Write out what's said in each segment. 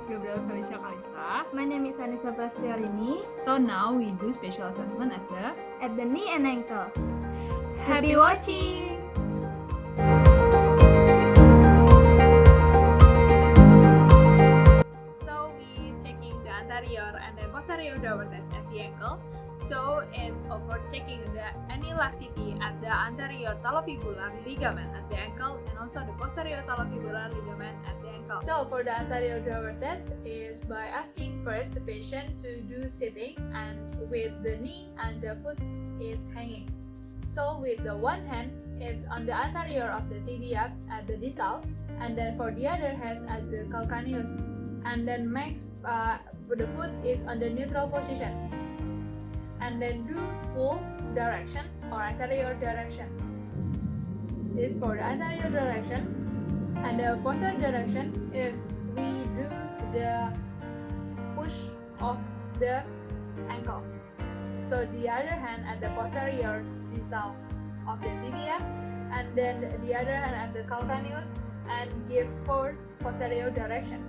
Gabriela Felicia Kalista. My name is Anissa Prasetyorini. So now we do special assessment At the knee and ankle. Happy watching! So we checking the anterior and then posterior divertest at the ankle. So it's over checking any laxity at the anterior talofibular ligament at the ankle and also the posterior talofibular ligament at the ankle. So for the anterior divertest is by asking first the patient to do sitting and with the knee and the foot is hanging. So with the one hand it's on the anterior of the tibia at the distal, and then for the other hand at the calcaneus, and then makes the foot is on the neutral position, and then do pull direction or anterior direction. This for the anterior direction, and the posterior direction if we do the push of the ankle. So the other hand at the posterior distal of the tibia, and then the other hand at the calcaneus, and give force posterior direction.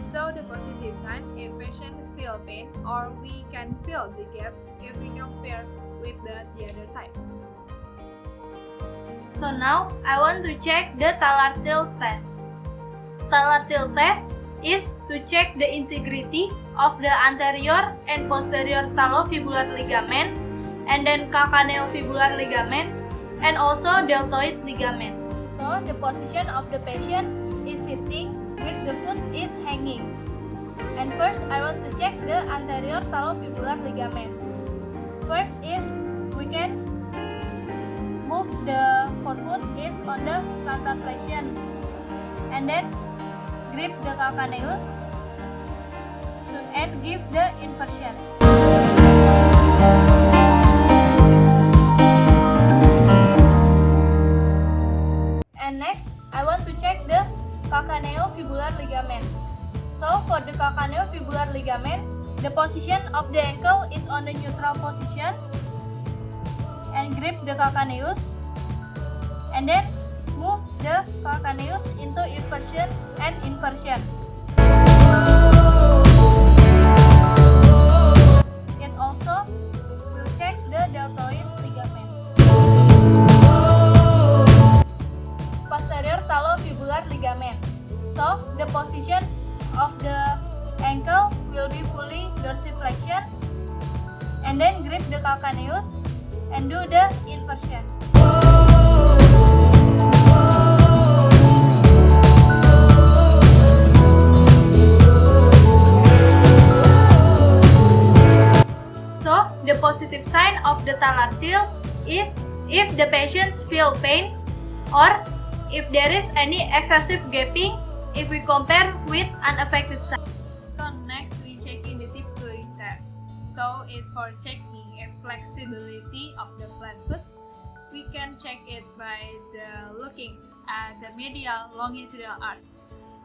So the positive sign if patient feel pain, or we can feel the gap if we compare with the other side. So now I want to check the talar tilt test. Talar tilt test is to check the integrity of the anterior and posterior talofibular ligament, and then calcaneofibular ligament, and also deltoid ligament. So the position of the patient is sitting with the foot is hanging. And first I want to check the anterior talofibular ligament. First is we can move the forefoot is on the plantar flexion, and then grip the calcaneus and give the inversion. And next, I want to check the calcaneofibular ligament. So for the calcaneofibular ligament, the position of the ankle is on the neutral position, and grip the calcaneus, and then move the calcaneus into eversion and inversion. It also will check the deltoid ligament. Posterior talofibular ligament. So the position of the ankle will be fully dorsiflexion, and then grip the calcaneus and do the inversion. So the positive sign of the talar tilt is if the patients feel pain, or if there is any excessive gapping if we compare with unaffected side. So next we checking the tiptoeing test. So it's for checking a flexibility of the flat foot. We can check it by looking at the medial longitudinal arch.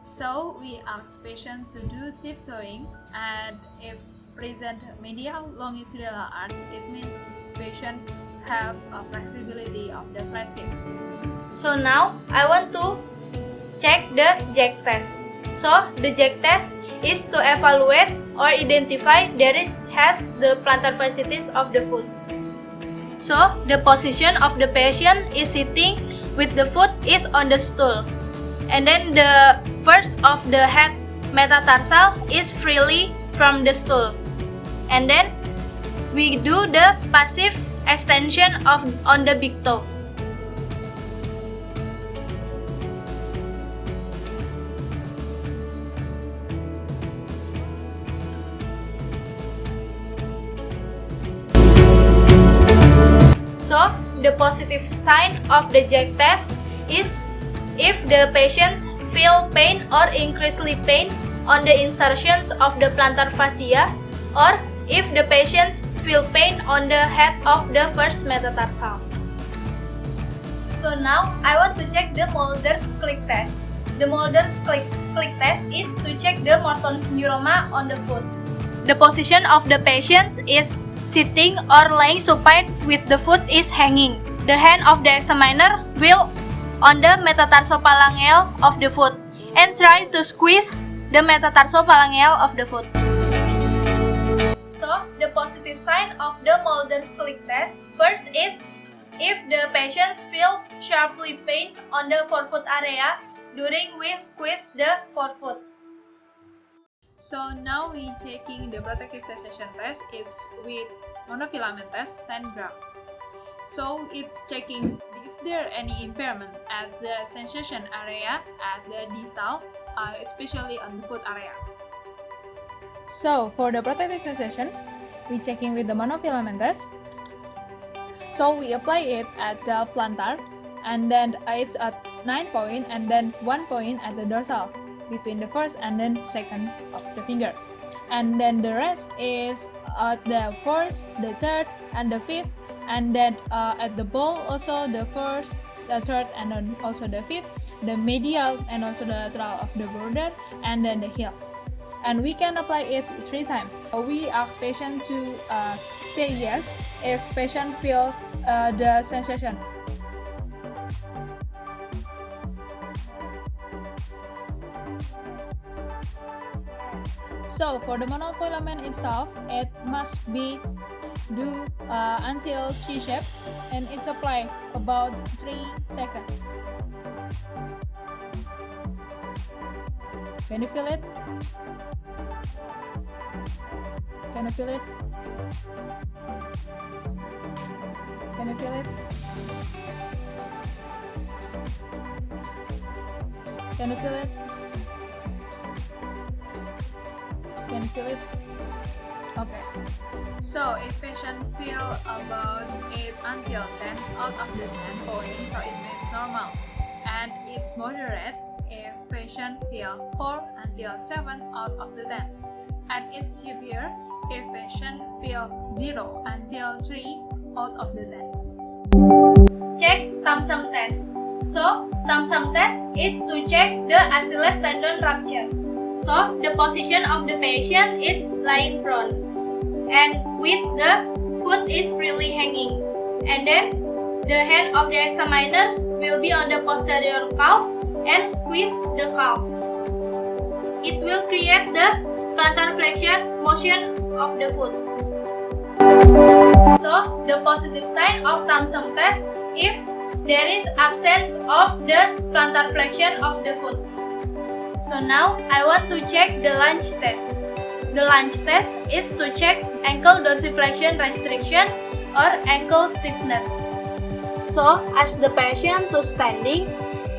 So we ask patient to do tiptoeing, and if present medial longitudinal arch, it means patient have a flexibility of the flat feet. So now I want to check the Jack test. So the Jack test is to evaluate or identify has the plantar fasciitis of the foot. So the position of the patient is sitting with the foot is on the stool, and then the first of the head metatarsal is freely from the stool, and then we do the passive extension on the big toe. So the positive sign of the Jack test is if the patients feel pain or increasingly pain on the insertions of the plantar fascia, or if the patients feel pain on the head of the first metatarsal. So now I want to check the Mulder's click test. The Mulder click test is to check the Morton's neuroma on the foot. The position of the patients is sitting or lying supine with the foot is hanging. The hand of the examiner will on the metatarsophalangeal of the foot, and try to squeeze the metatarsophalangeal of the foot. So, the positive sign of the Mulder-Schlick test first is if the patients feel sharply pain on the forefoot area during we squeeze the forefoot. So now we checking the protective sensation test. It's with monofilament test 10 gram. So it's checking if there any impairment at the sensation area at the distal, especially on the foot area. So for the protective sensation, we checking with the monofilament test. So we apply it at the plantar, and then it's at 9 point and then 1 point at the dorsal, between the first and then second of the finger, and then the rest is at the first, the third, and the fifth, and then at the ball also the first, the third, and then also the fifth, the medial and also the lateral of the border, and then the heel. And we can apply it 3 times. We ask patient to say yes if patient feel the sensation. So for the monofilament itself, it must be do until C-shape, and it's applied about 3 seconds. Can you feel it? Can you feel it? Can you feel it? Can you feel it? Can you feel it? Okay. So if patient feel about 8 until 10 out of the 10 points, so it means normal. And it's moderate if patient feel 4 until 7 out of the 10. And it's severe if patient feel 0 until 3 out of the 10. Check thumb test. So, thumb test is to check the Achilles tendon rupture. So, the position of the patient is lying prone, and with the foot is freely hanging. And then, the hand of the examiner will be on the posterior calf and squeeze the calf. It will create the plantar flexion motion of the foot. So, the positive sign of thumb test if there is absence of the plantar flexion of the foot. So now I want to check the lunge test. The lunge test is to check ankle dorsiflexion restriction or ankle stiffness. So ask the patient to standing,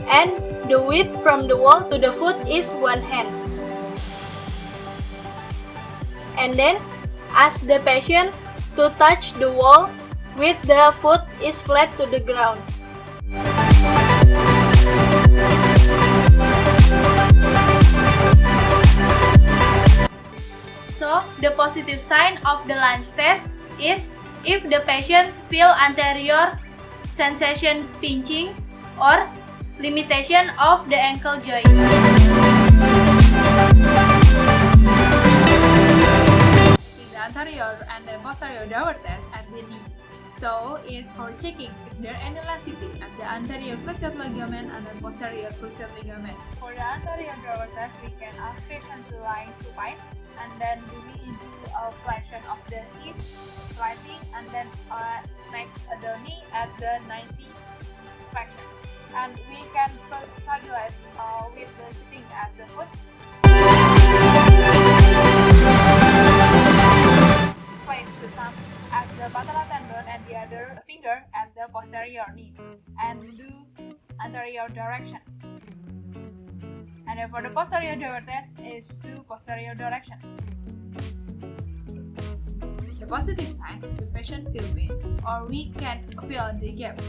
and the width from the wall to the foot is 1 hand. And then ask the patient to touch the wall with the foot is flat to the ground. So, the positive sign of the lunge test is if the patients feel anterior sensation pinching or limitation of the ankle joint. The anterior and the posterior downward test at the knee. So it's for checking if there any laxity at the anterior cruciate ligament and the posterior cruciate ligament. For the anterior downward test, we can ask patient to lie supine, and then we do a flexion of the hip, sliding, and then make the knee at the 90 flexion. And we can stabilize with the sitting at the foot. Place the thumb at the patella tendon and the other finger at the posterior knee, and do anterior direction. And then for the posterior downward test is to posterior direction. The positive sign, the patient feel pain, or we can feel the gap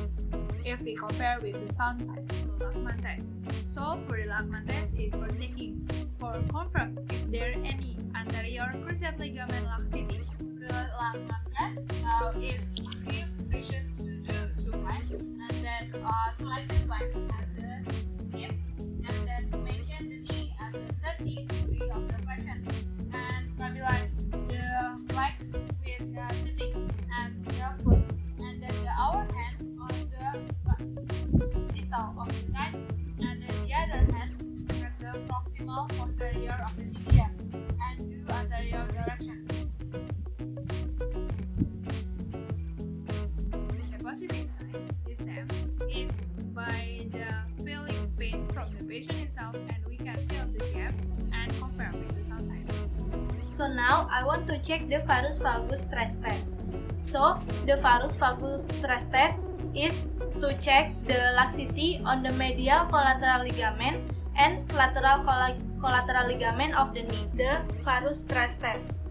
if we compare with the sound side, the Lachman test. So for the Lachman test is for checking for confirm if there any anterior cruciate ligament laxity. The Lachman test is asking patient to do supine, and then slightly flex at the hip, and then maintain the knee at the 30 degree of the flexion, and stabilize the leg with the sitting and the foot, and then our hands on the distal of the thigh, and then the other hand at the proximal posterior of the tibia and do anterior direction. The positive sign is same. It's by the feeling pain from the patient itself, and we can feel the gap and compare with the sound side. So now I want to check the varus valgus stress test. So the varus valgus stress test is to check the laxity on the medial collateral ligament and lateral collateral ligament of the knee. The varus stress test.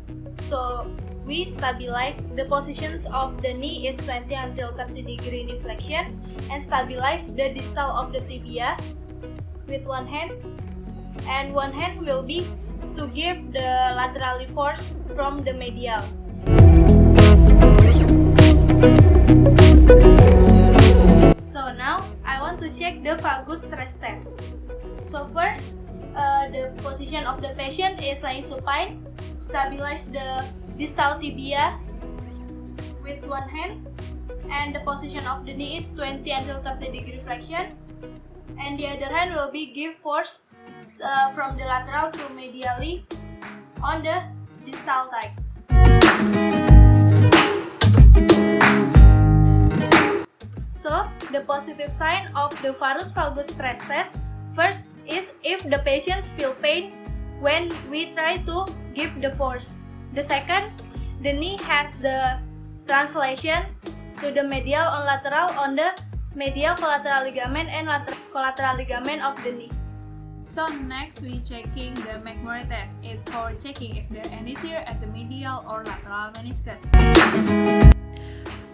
So we stabilize the positions of the knee is 20 until 30 degree knee flexion and stabilize the distal of the tibia with one hand, and one hand will be to give the laterally force from the medial. So now I want to check the valgus stress test. So first, the position of the patient is lying supine. Stabilize the distal tibia with one hand, and the position of the knee is 20 until 30 degree flexion, and the other hand will be give force from the lateral to medially on the distal thigh. So the positive sign of the varus valgus stress test first is if the patients feel pain when we try to give the force. The second, the knee has the translation to the medial on lateral on the medial collateral ligament and lateral collateral ligament of the knee. So next we checking the McMurray test. It's for checking if there are any tear at the medial or lateral meniscus.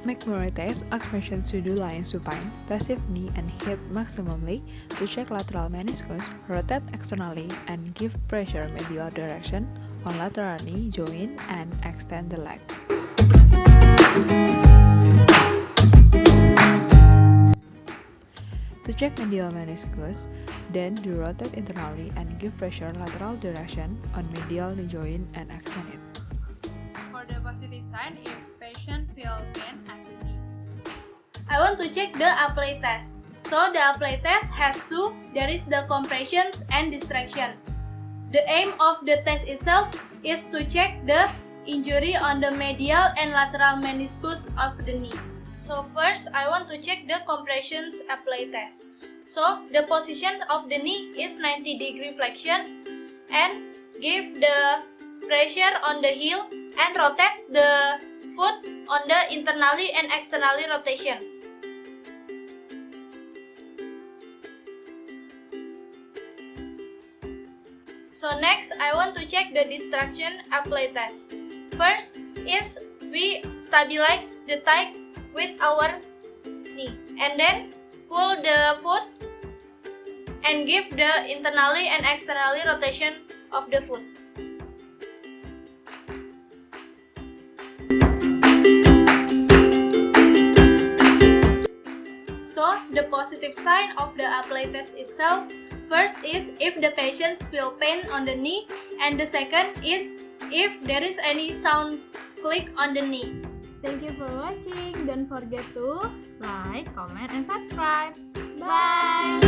McMurray test asks patients to do lying supine, passive knee and hip maximally to check lateral meniscus, rotate externally and give pressure medial direction on lateral knee joint and extend the leg. To check medial meniscus, then do rotate internally and give pressure lateral direction on medial knee joint and extend it. For the positive sign, if patient feel pain at the knee. I want to check the apply test. So the apply test has two. There is the compressions and distraction. The aim of the test itself is to check the injury on the medial and lateral meniscus of the knee. So first, I want to check the compressions apply test. So the position of the knee is 90 degree flexion and give the pressure on the heel and rotate the foot on the internally and externally rotation. So next, I want to check the distraction apply test. First is we stabilize the thigh with our knee and then pull the foot and give the internally and externally rotation of the foot. So the positive sign of the apply test itself first is if the patients feel pain on the knee, and the second is if there is any sound click on the knee. Thank you for watching. Don't forget to like, comment, and subscribe. Bye!